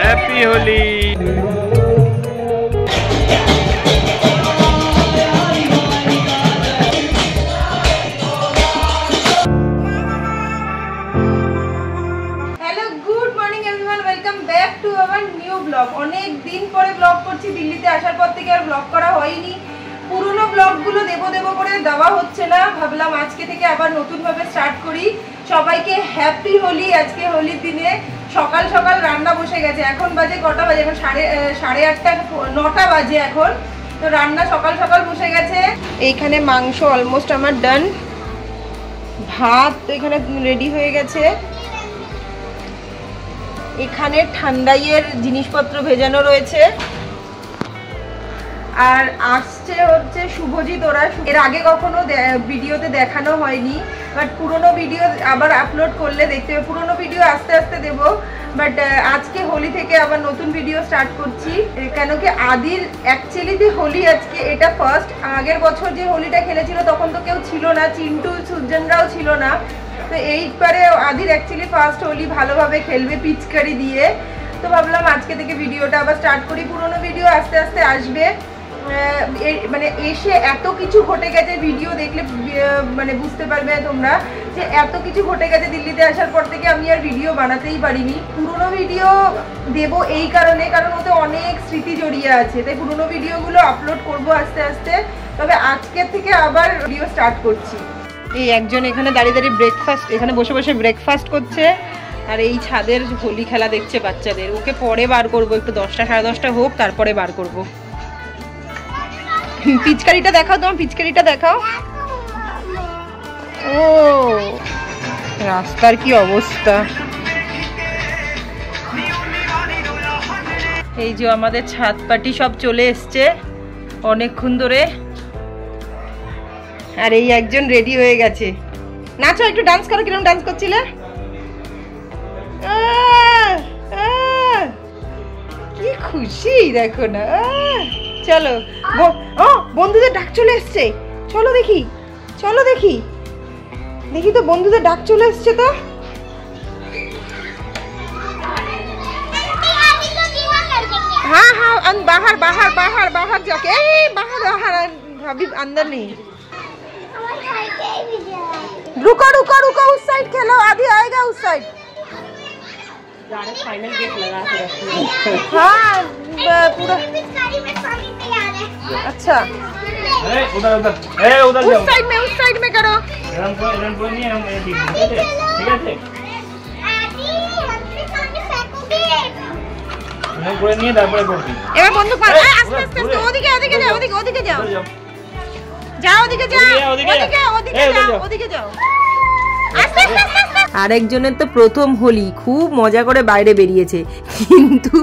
Happy Holi. অনেক দিন পরে ব্লগ করছি, দিল্লিতে আসার পর থেকে আর ব্লগ করা হয়নি। পুরনো ব্লগগুলো দেবো করে দেওয়া হচ্ছে না, ভাবলাম আজকে থেকে আবার নতুন ভাবে স্টার্ট করি। সবাইকে হ্যাপি হোলি। আজকে হোলির দিনে সকাল সকাল রান্না বসে গেছে। এখন বাজে কটা বাজে? এখন সাড়ে আটটা, 9টা বাজে এখন। তো রান্না সকাল সকাল বসে গেছে। এইখানে মাংস অলমোস্ট আমার ডান, ভাত তো এখানে রেডি হয়ে গেছে। এখানে ঠান্ডাইয়ের জিনিসপত্র ভেজানো রয়েছে। আর আসছে হচ্ছে শুভজিৎ। ওরা এর আগে কখনো ভিডিওতে দেখানো হয়নি, বাট পুরোনো ভিডিও আবার আপলোড করলে দেখতে হবে। পুরোনো ভিডিও আস্তে আস্তে দেবো, বাট আজকে হোলি থেকে আবার নতুন ভিডিও স্টার্ট করছি। কেন কি আদির অ্যাকচুয়ালিতে হোলি আজকে এটা ফার্স্ট। আগের বছর যে হোলিটা খেলেছিল তখন তো কেউ ছিল না, চিন্টু সুজনরাও ছিল না। তো এইবারে আদির অ্যাকচুয়ালি ফার্স্ট হোলি ভালোভাবে খেলবে পিচকারি দিয়ে। তো ভাবলাম আজকে থেকে ভিডিওটা আবার স্টার্ট করি। পুরোনো ভিডিও আস্তে আস্তে আসবে। মানে এসে এত কিছু ঘটে গেছে, ভিডিও দেখলে মানে বুঝতে পারবে তোমরা যে এত কিছু ঘটে গেছে দিল্লিতে আসার পর থেকে। আমি আর ভিডিও বানাতেই পারিনি। পুরোনো ভিডিও দেব এই কারণে, কারণ ওতে অনেক স্মৃতি জড়িয়ে আছে, তাই পুরোনো ভিডিওগুলো আপলোড করব আস্তে আস্তে। তবে আজকের থেকে আবার ভিডিও স্টার্ট করছি। এই একজন এখানে দাঁড়িয়ে দাঁড়িয়ে ব্রেকফাস্ট, এখানে বসে বসে ব্রেকফাস্ট করছে। আর এই ছাদের হোলি খেলা দেখছে বাচ্চাদের। ওকে পরে বার করবো, একটু 10টা সাড়ে 10টা হোক, তারপরে বার করব। পিচকারিটা দেখাও, তোমার পিচকারিটা দেখাও। ও রাস্তার কি অবস্থা। এই যে আমাদের ছাদ পাটি সব চলে এসছে অনেকক্ষণ ধরে। আর এই একজন রেডি হয়ে গেছে। নাচো, একটু ডান্স করো। কিরকম ডান্স করছিলে? কি খুশি দেখো না। চলো, ও বন্ধুদের ডাক চলে এসছে। চলো দেখি, চলো দেখি, দেখি তো বন্ধুদের ডাক চলে এসছে। তো हाँ हाँ बाहर बाहर बाहर बाहर जाके बाहर बाहर अभी अंदर नहीं। रुको रुको रुको, उस साइड खेलो, आधी आएगा उस साइड। फाइनल गेट लगा के रखिए। हाँ पूरा। अच्छा अरे उधर उधर, ए उधर उस साइड में करो। रन कोई नहीं है, हम ठीक है। हम कोई नहीं है, তারপরে করছি। এবার বন্ধু পার, আস্তে আস্তে ওদিকে ওদিকে যাও, ওদিকে যাও, যাও ওদিকে যাও, ওদিকে যাও। আস্তে আস্তে। আরেকজনের তো প্রথম হোলি, খুব মজা করে বাইরে বেরিয়েছে, কিন্তু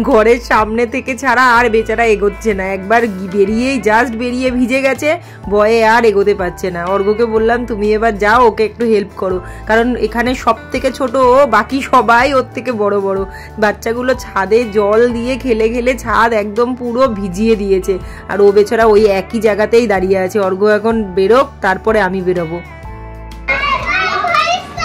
ঘরের সামনে থেকে ছাড়া আর বেচারা এগোচ্ছে না। একবার বেরিয়েই জাস্ট বেরিয়ে ভিজে গেছে, ভয়ে আর এগোতে পারছে না। অর্ঘ্যকে বললাম তুমি এবার যাও, ওকে একটু হেল্প করো, কারণ এখানে সব থেকে ছোট ও, বাকি সবাই ওর থেকে বড় বড়। বাচ্চাগুলো ছাদে জল দিয়ে খেলে খেলে ছাদ একদম পুরো ভিজিয়ে দিয়েছে, আর ও বেচারা ওই একই জায়গাতেই দাঁড়িয়ে আছে। অর্ঘ্য এখন বেরোক, তারপরে আমি বেরোবো।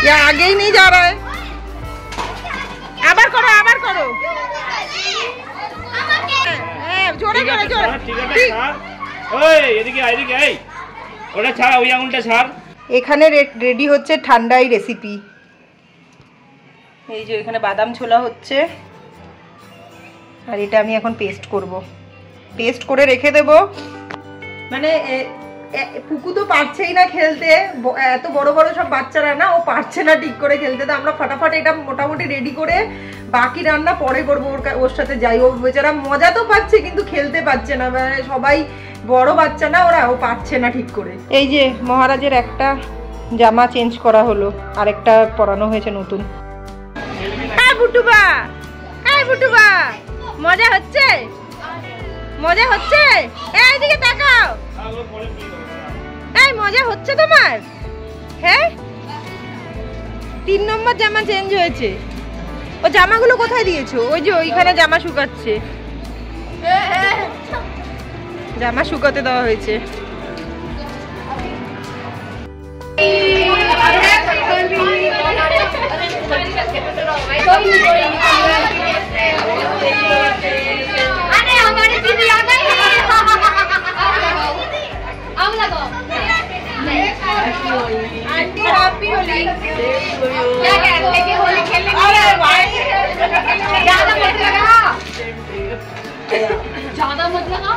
या आगे ही नहीं जा रहा है। আবার করো, আবার করো। জোরে জোরে জোরে। ওই এদিকে এদিকে, এই ওটা ছাড়, ওই আঙুলটা ছাড়। এখানে রেডি হচ্ছে ঠান্ডাই রেসিপি। এই যে এখানে বাদাম ছোলা হচ্ছে, আর এটা আমি এখন পেস্ট করব। পেস্ট করে রেখে দেব। মানে পুকু তো পারছেই না খেলতে, এত বড় বড় সব বাচ্চারা না, ও পারছে না ঠিক করে খেলতে। তো আমরা ফটাফট এটা মোটামুটি রেডি করে বাকি রান্না পরে করবো, ওর সাথে যাই। ও বেচারা মজা তো পাচ্ছে কিন্তু খেলতে পারছে না, সবাই বড় বাচ্চা না ওরা, ও পারছে না ঠিক করে। এই যে মহারাজের একটা জামা চেঞ্জ করা হলো, আরেকটা পরানো হয়েছে নতুন। হ্যাঁ বুটুবা, হ্যাঁ বুটুবা, মজা হচ্ছে, মজা হচ্ছে। এইদিকে তাকাও, এই মজা হচ্ছে তোমার? হ্যাঁ 3 নম্বর জামা চেঞ্জ হয়েছে। ও জামাগুলো কোথায় দিয়েছো? ওই যে ওইখানে জামা শুকাচ্ছে। জামা শুকাতে দেওয়া হয়েছে। ज्यादा मत लगा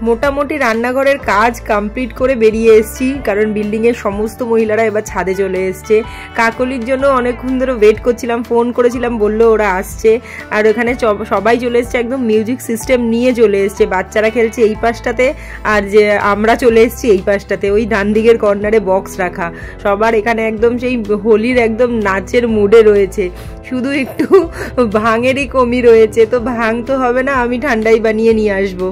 মোটামুটি রান্নাঘরের কাজ কমপ্লিট করে বেরিয়ে এসেছি, কারণ বিল্ডিং এর সমস্ত মহিলারা এবার ছাদে চলে এসছে। কাকলির জন্য অনেকক্ষণ ধরে ওয়েট করছিলাম, ফোন করেছিলাম, বললো ওরা আসছে। আর ওখানে সবাই চলে এসছে, একদম মিউজিক সিস্টেম নিয়ে চলে এসছে। বাচ্চারা খেলছে এই পাশটাতে, আর যে আমরা চলে এসছি এই পাশটাতে, ওই ডান দিকের কর্নারে বক্স রাখা। সবার এখানে একদম সেই হোলির একদম নাচের মুডে রয়েছে, শুধু একটু ভাঙেরই কমি রয়েছে। তো ভাঙ তো হবে না, আমি ঠান্ডাই বানিয়ে নিয়ে আসবো।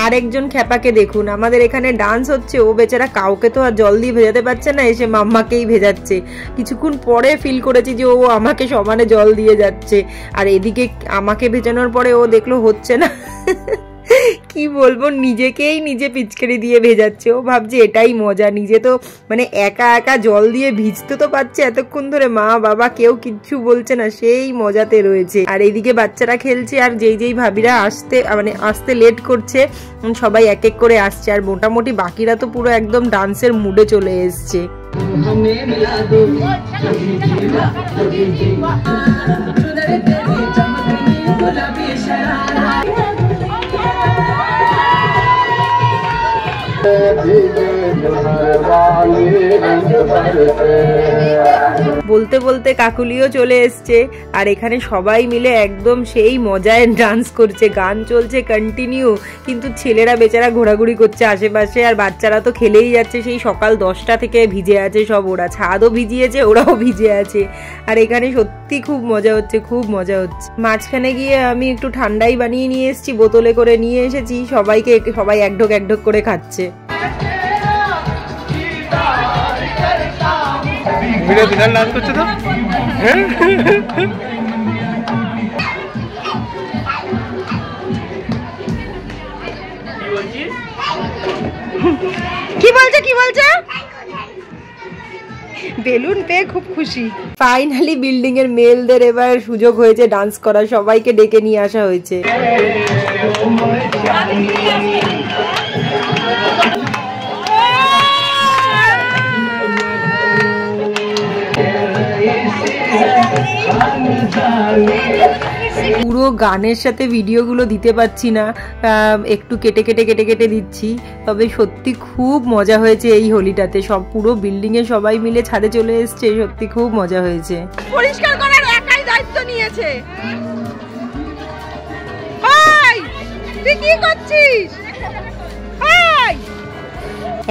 আরেকজন খ্যাপাকে দেখুন, আমাদের এখানে ডান্স হচ্ছে, ও বেচারা কাউকে তো আর জল দিয়ে ভেজাতে পারছে না, এসে মাম্মাকেই ভেজাচ্ছে। কিছুক্ষণ পরে ফিল করেছি যে ও আমাকে সমানে জল দিয়ে যাচ্ছে, আর এদিকে আমাকে ভেজানোর পরে ও দেখলো হচ্ছে না, কি বলবো, নিজেকেই নিজে পিচকারি দিয়ে ভেজাচ্ছে। ও ভাবছে এটাই মজা, নিজে তো মানে একা একা জল দিয়ে ভিজতে তো পারছে এতক্ষণ ধরে, মা বাবা কেউ কিচ্ছু বলছে না, সেই মজাতে রয়েছে। আর এইদিকে বাচ্চারা খেলছে, আর যেই ভাবিরা আসতে লেট করছে, সবাই এক এক করে আসছে। আর মোটামুটি বাকিরা তো পুরো একদম ডান্সের মুডে চলে এসছে। বলতে বলতে কাকুলিও চলে এসছে, আর এখানে সবাই মিলে একদম সেই মজায় ডান্স করছে, গান চলছে কন্টিনিউ। কিন্তু ছেলেরা বেচারা ঘোরাঘুরি করছে আশেপাশে, আর বাচ্চারা তো খেলেই যাচ্ছে, সেই সকাল 10টা থেকে ভিজে আছে সব। ওরা ছাদও ভিজিয়েছে, ওরাও ভিজে আছে। আর এখানে সত্যি খুব মজা হচ্ছে, খুব মজা হচ্ছে। মাঝখানে গিয়ে আমি একটু ঠান্ডাই বানিয়ে নিয়ে এসেছি, বোতলে করে নিয়ে এসেছি। সবাই এক ঢোক করে খাচ্ছে। ডান্স করছে তো কি বলছে বেলুন পেয়ে খুব খুশি। ফাইনালি বিল্ডিং এর মেলদের এবার সুযোগ হয়েছে ডান্স করার, সবাইকে ডেকে নিয়ে আসা হয়েছে। পুরো গানের সাথে ভিডিওগুলো দিতে পারছি না, একটু কেটে দিচ্ছি। তবে সত্যি খুব মজা হয়েছে এই হোলিটাতে। সব পুরো বিল্ডিং এ সবাই মিলে ছাদে চলে এসছে, সত্যি খুব মজা হয়েছে। পরিষ্কার করার একাই দায়িত্ব নিয়েছে। তুই কি করছিস?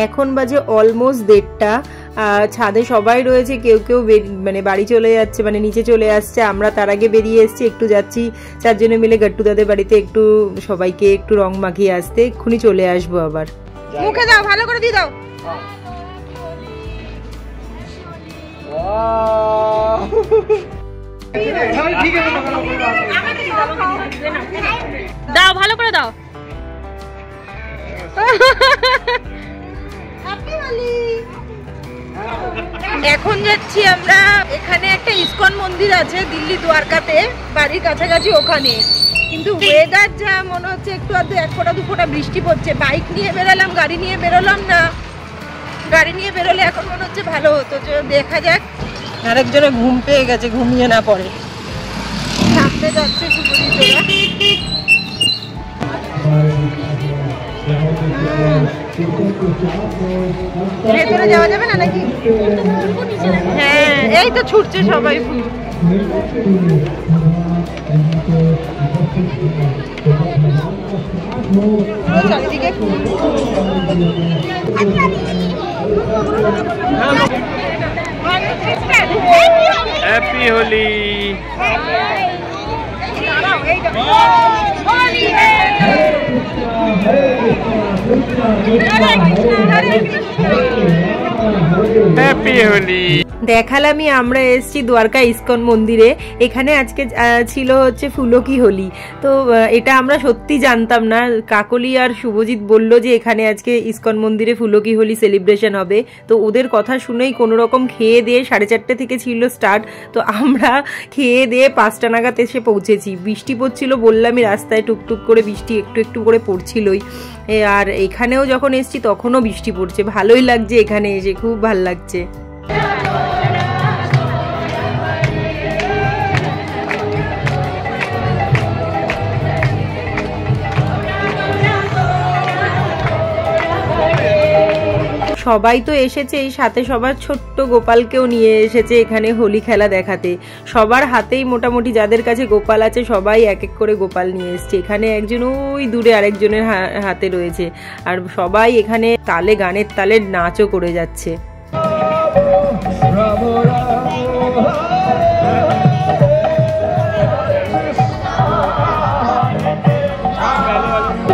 এখন বাজে অলমোস্ট 1:30। ছাদে সবাই রয়েছে, কেউ মানে বাড়ি চলে যাচ্ছে, মানে নিচে চলে আসছে। আমরা তার আগে বেরিয়ে এসেছি, একটু যাচ্ছি 4 জনে মিলে গট্টু দাদের বাড়িতে, একটু সবাইকে একটু রং মাখিয়ে আসতে। এক্ষুনি চলে আসবো আবার। মুখে দাও, ভালো করে দিয়ে দাও। দাও, ভালো করে দাও। এখন যাচ্ছি আমরা, এখানে একটা ইসকন মন্দির আছে দিল্লি দ্বারকাতে, বাড়ির কাছাকাছি ওখানে। কিন্তু ওয়েদার যা মনে হচ্ছে একটু আধটু 1 ফোঁটা 2 ফোঁটা বৃষ্টি পড়ছে। বাইক নিয়ে বেরোলাম, গাড়ি নিয়ে বেরোলাম না। গাড়ি নিয়ে বেরোলে এখন মনে হচ্ছে ভালো হতো। দেখা যাক। আরেকজনে ঘুম পেয়ে গেছে, ঘুমিয়ে না পড়ে। সামনে যাচ্ছে শুভজিৎরা। ভেতরে যাওয়া যাবে না নাকি? হ্যাঁ, এই তো ছুটছে সবাই ফুল। চারিদিকে হ্যাপি হোলি। হ্যাপি হোলি। দেখালামই আমরা এসেছি দ্বারকা ইস্কন মন্দিরে। এখানে আজকে ছিল হচ্ছে ফুলকি হোলি। তো এটা আমরা সত্যি জানতাম না। কাকলি আর শুভজিৎ বলল যে এখানে আজকে ইস্কন মন্দিরে ফুলকি হোলি সেলিব্রেশন হবে। তো ওদের কথা শুনেই কোনো রকম খেয়ে দিয়ে 4:30 থেকে ছিল স্টার্ট। তো আমরা খেয়ে দিয়ে 5টা নাগাদ এসে পৌঁছেছি। বৃষ্টি পড়ছিল, বললামই রাস্তায় টুকটুক করে বৃষ্টি একটু একটু করে পড়ছিলই। আর এখানেও যখন এসছি তখনও বৃষ্টি পড়ছে। ভালোই লাগছে এখানে এসে, খুব ভালো লাগছে। সবাই তো এসেছে, এই সাথে সবার ছোট্ট গোপালকেও নিয়ে এসেছে এখানে হোলি খেলা দেখাতে। সবার হাতেই মোটামুটি যাদের কাছে গোপাল আছে সবাই এক এক করে গোপাল নিয়ে এসছে। এখানে একজন ওই দূরে আরেকজনের হাতে রয়েছে। আর সবাই এখানে তালে, গানের তালে নাচও করে যাচ্ছে।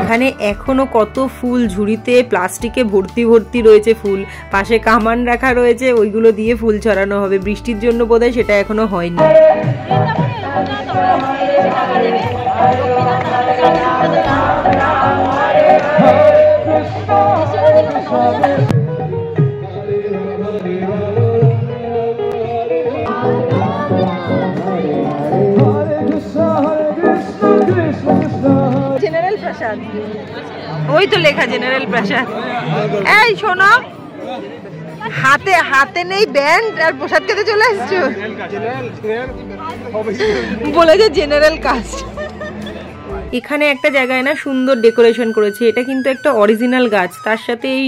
এখানে এখনো কত ফুল ঝুড়িতে প্লাস্টিকে ভর্তি ভর্তি রয়েছে ফুল। পাশে কামান রাখা রয়েছে, ওইগুলো দিয়ে ফুল ছড়ানো হবে। বৃষ্টির জন্য বোধহয় সেটা এখনো হয়নি। জেনারেল প্রসাদ, ওই তো লেখা জেনারেল প্রসাদ। এই শোনো, হাতে হাতে নেই ব্যান্ড আর প্রসাদ খেতে চলে এসছো, বলেছে জেনারেল কাস্ট। এখানে একটা জায়গায় না সুন্দর ডেকোরেশন করেছে। এটা কিন্তু একটা অরিজিনাল গাছ, তার সাথে এই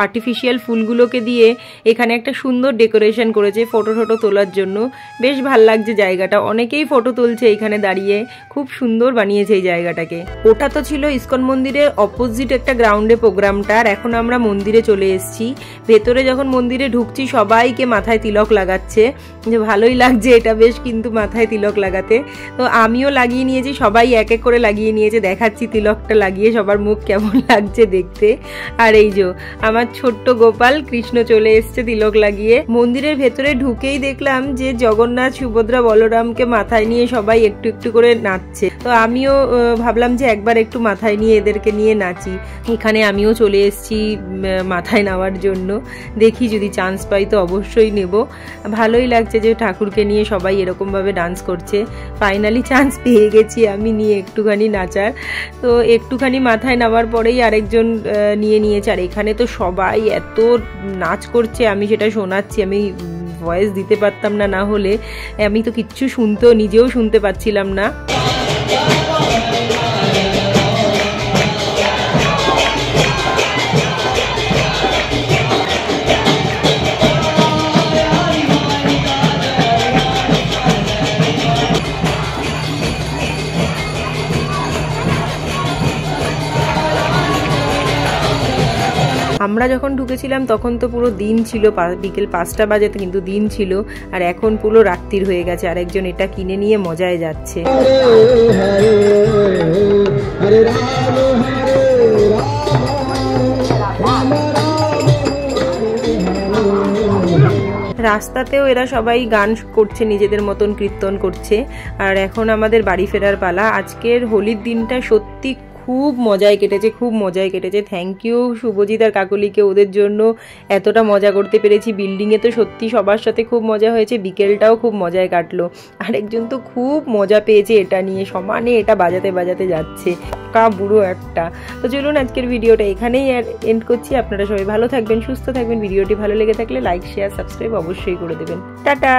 আর্টিফিশিয়াল ফুলগুলোকে দিয়ে এখানে একটা সুন্দর ডেকোরেশন করেছে ফটো টটো তোলার জন্য। বেশ ভাল লাগছে জায়গাটা, অনেকেই ফটো তুলছে এখানে দাঁড়িয়ে। খুব সুন্দর বানিয়েছে এই জায়গাটাকে। ওটা তো ছিল ইস্কন মন্দিরের অপোজিট একটা গ্রাউন্ডে প্রোগ্রামটা। আর এখন আমরা মন্দিরে চলে এসেছি। ভেতরে যখন মন্দিরে ঢুকছি সবাইকে মাথায় তিলক লাগাচ্ছে, যে ভালোই লাগছে এটা বেশ কিন্তু মাথায় তিলক লাগাতে। তো আমিও লাগিয়ে নিয়েছি, সবাই এক এক করে লাগিয়ে নিয়েছে। দেখাচ্ছি তিলকটা লাগিয়ে সবার মুখ কেমন লাগছে দেখতে। আর এই যে আমার ছোট্ট গোপাল কৃষ্ণ চলে এসছে তিলক লাগিয়ে। মন্দিরের ভেতরে ঢুকেই দেখলাম যে জগন্নাথ, সুভদ্রা, বলরামকে মাথায় নিয়ে সবাই একটু একটু করে নাচছে। তো আমিও ভাবলাম যে একবার একটু মাথায় নিয়ে এদেরকে নিয়ে নাচি। এখানে আমিও চলে এসেছি মাথায় নেওয়ার জন্য। দেখি যদি চান্স পাই তো অবশ্যই নেব। ভালোই লাগছে যে ঠাকুরকে নিয়ে সবাই এরকম ভাবে ডান্স করছে। ফাইনালি চান্স পেয়ে গেছি আমি নিয়ে একটুখানি নাচার। তো একটুখানি মাথায় নেওয়ার পরেই আরেকজন নিয়ে নিয়েছে। আর এখানে তো সবাই এত নাচ করছে, আমি সেটা শোনাচ্ছি। আমি ভয়েস দিতে পারতাম না, না হলে আমি তো কিচ্ছু নিজেও শুনতে পাচ্ছিলাম না। আমরা যখন ঢুকেছিলাম তখন তো পুরো দিন ছিল, বিকেল 5টা বাজে, কিন্তু দিন ছিল। আর এখন পুরো রাত্রির হয়ে গেছে। আর একজন এটা কিনে নিয়ে মজায় যাচ্ছে। রাস্তাতেও এরা সবাই গান করছে, নিজেদের মতন কীর্তন করছে। আর এখন আমাদের বাড়ি ফেরার পালা। আজকের হোলির দিনটা সত্যি খুব মজায় কেটেছে, খুব মজায় কেটেছে। থ্যাংক ইউ শুভজিৎ আর কাকলিকে, ওদের জন্য এতটা মজা করতে পেরেছি। বিল্ডিংয়ে তো সত্যি সবার সাথে খুব মজা হয়েছে, বিকেলটাও খুব মজায় কাটলো। আরেকজন তো খুব মজা পেয়েছে এটা নিয়ে, সমানে এটা বাজাতে বাজাতে যাচ্ছে, কা বুড়ো একটা। তো চলুন আজকের ভিডিওটা এখানেই এন্ড করছি। আপনারা সবাই ভালো থাকবেন, সুস্থ থাকবেন। ভিডিওটি ভালো লেগে থাকলে লাইক, শেয়ার, সাবস্ক্রাইব অবশ্যই করে দেবেন। টাটা।